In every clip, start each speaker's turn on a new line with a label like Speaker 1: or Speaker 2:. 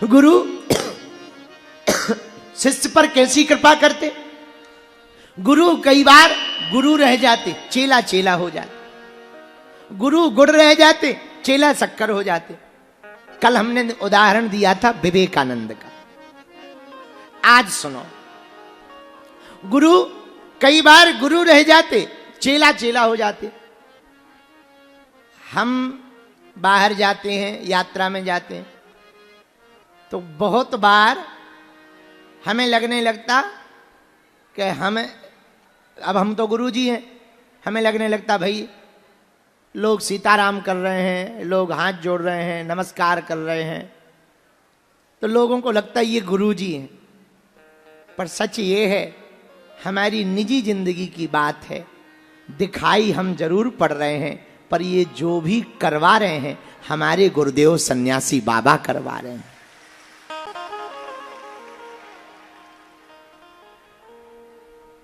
Speaker 1: गुरु शिष्य पर कैसी कृपा करते। गुरु कई बार गुरु रह जाते, चेला चेला हो जाते। गुरु गुड़ रह जाते, चेला शक्कर हो जाते। कल हमने उदाहरण दिया था विवेकानंद का। आज सुनो, गुरु कई बार गुरु रह जाते, चेला चेला हो जाते। हम बाहर जाते हैं, यात्रा में जाते हैं, तो बहुत बार हमें लगने लगता कि अब हम तो गुरु जी हैं, हमें लगने लगता भाई लोग सीताराम कर रहे हैं, लोग हाथ जोड़ रहे हैं, नमस्कार कर रहे हैं, तो लोगों को लगता है ये गुरु जी हैं। पर सच ये है, हमारी निजी जिंदगी की बात है। दिखाई हम जरूर पड़ रहे हैं, पर ये जो भी करवा रहे हैं हमारे गुरुदेव सन्यासी बाबा करवा रहे हैं।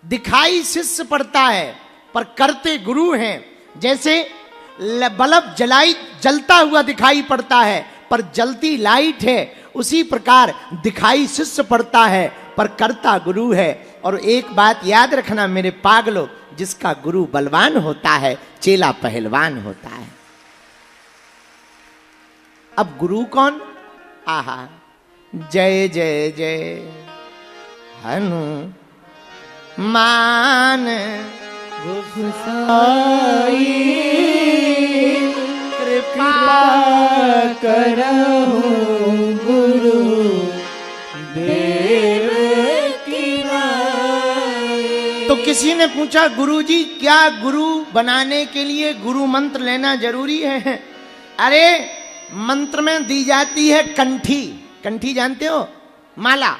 Speaker 1: दिखाई शिष्य पड़ता है पर करते गुरु हैं। जैसे बल्ब जलता हुआ दिखाई पड़ता है पर जलती लाइट है, उसी प्रकार दिखाई शिष्य पड़ता है पर करता गुरु है। और एक बात याद रखना मेरे पागलों, जिसका गुरु बलवान होता है चेला पहलवान होता है। अब गुरु कौन? आहा, जय जय जय हनुमान
Speaker 2: गोसाई कृपा करहु गुरु देव की नाई।
Speaker 1: तो किसी ने पूछा, गुरुजी क्या गुरु बनाने के लिए गुरु मंत्र लेना जरूरी है? अरे मंत्र में दी जाती है कंठी। कंठी जानते हो? माला।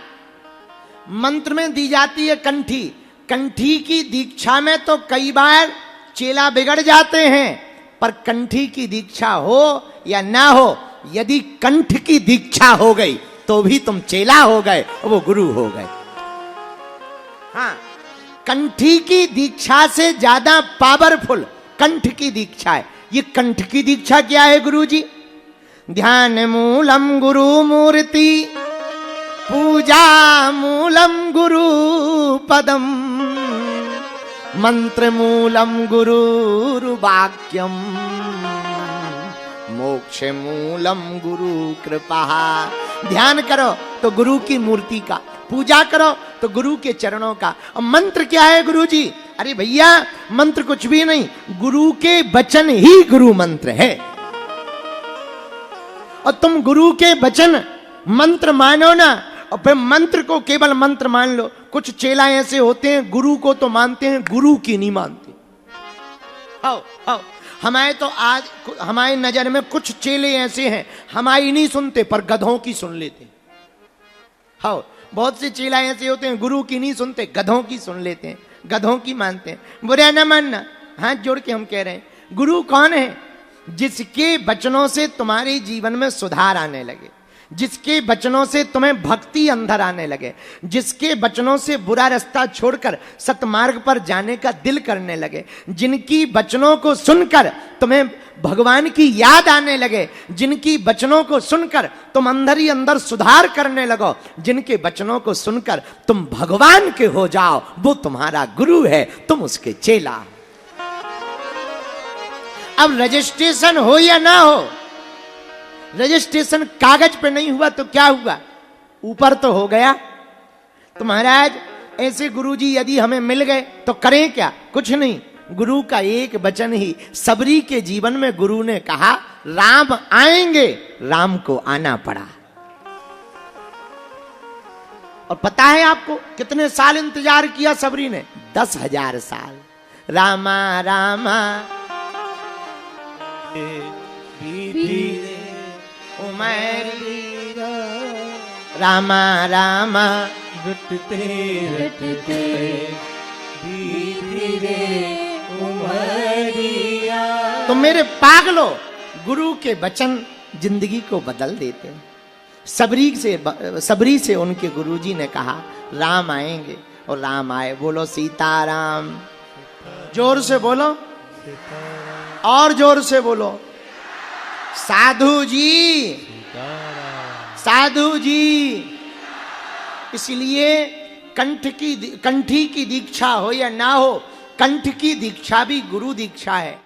Speaker 1: मंत्र में दी जाती है कंठी। कंठी की दीक्षा में तो कई बार चेला बिगड़ जाते हैं, पर कंठी की दीक्षा हो या ना हो, यदि कंठ की दीक्षा हो गई तो भी तुम चेला हो गए, वो गुरु हो गए। हाँ, कंठी की दीक्षा से ज्यादा पावरफुल कंठ की दीक्षा है। ये कंठ की दीक्षा क्या है गुरुजी? ध्यान मूलम गुरु मूर्ति, पूजा मूलम गुरु पदम, मंत्र मूलम गुरु वाक्यम, मोक्ष मूलम गुरु कृपा। ध्यान करो तो गुरु की मूर्ति का, पूजा करो तो गुरु के चरणों का। और मंत्र क्या है गुरुजी? अरे भैया मंत्र कुछ भी नहीं, गुरु के वचन ही गुरु मंत्र है। और तुम गुरु के वचन मंत्र मानो ना, और फिर मंत्र को केवल मंत्र मान लो। कुछ चेला ऐसे होते हैं गुरु को तो मानते हैं, गुरु की नहीं मानते। आओ हमारे तो आज हमारी नजर में कुछ चेले ऐसे हैं, हमारी नहीं सुनते पर गधों की सुन लेते। हाँ, बहुत से चेला ऐसे होते हैं गुरु की नहीं सुनते, गधों की सुन लेते हैं, गधों की मानते हैं। बुरा ना मानना, हाथ जोड़ के हम कह रहे हैं। गुरु कौन है? जिसके वचनों से तुम्हारे जीवन में सुधार आने लगे, जिसके वचनों से तुम्हें भक्ति अंदर आने लगे, जिसके वचनों से बुरा रास्ता छोड़कर सतमार्ग पर जाने का दिल करने लगे, जिनकी वचनों को सुनकर तुम्हें भगवान की याद आने लगे, जिनकी वचनों को सुनकर तुम अंदर ही अंदर सुधार करने लगो, जिनके वचनों को सुनकर तुम भगवान के हो जाओ, वो तुम्हारा गुरु है, तुम उसके चेला। अब रजिस्ट्रेशन हो या ना हो, रजिस्ट्रेशन कागज पे नहीं हुआ तो क्या हुआ, ऊपर तो हो गया। तो महाराज ऐसे गुरुजी यदि हमें मिल गए तो करें क्या? कुछ नहीं, गुरु का एक वचन ही। सबरी के जीवन में गुरु ने कहा राम आएंगे, राम को आना पड़ा। और पता है आपको कितने साल इंतजार किया सबरी ने? 10,000 साल। रामा रामा रामा रामा
Speaker 2: रटते रटते धीरे उमरिया।
Speaker 1: तो मेरे पागलों, गुरु के वचन जिंदगी को बदल देते हैं। सबरी से उनके गुरुजी ने कहा राम आएंगे, और राम आए। बोलो सीताराम। जोर से बोलो, और जोर से बोलो। साधु जी साधु जी। इसलिए कंठी की दीक्षा हो या ना हो, कंठ की दीक्षा भी गुरु दीक्षा है।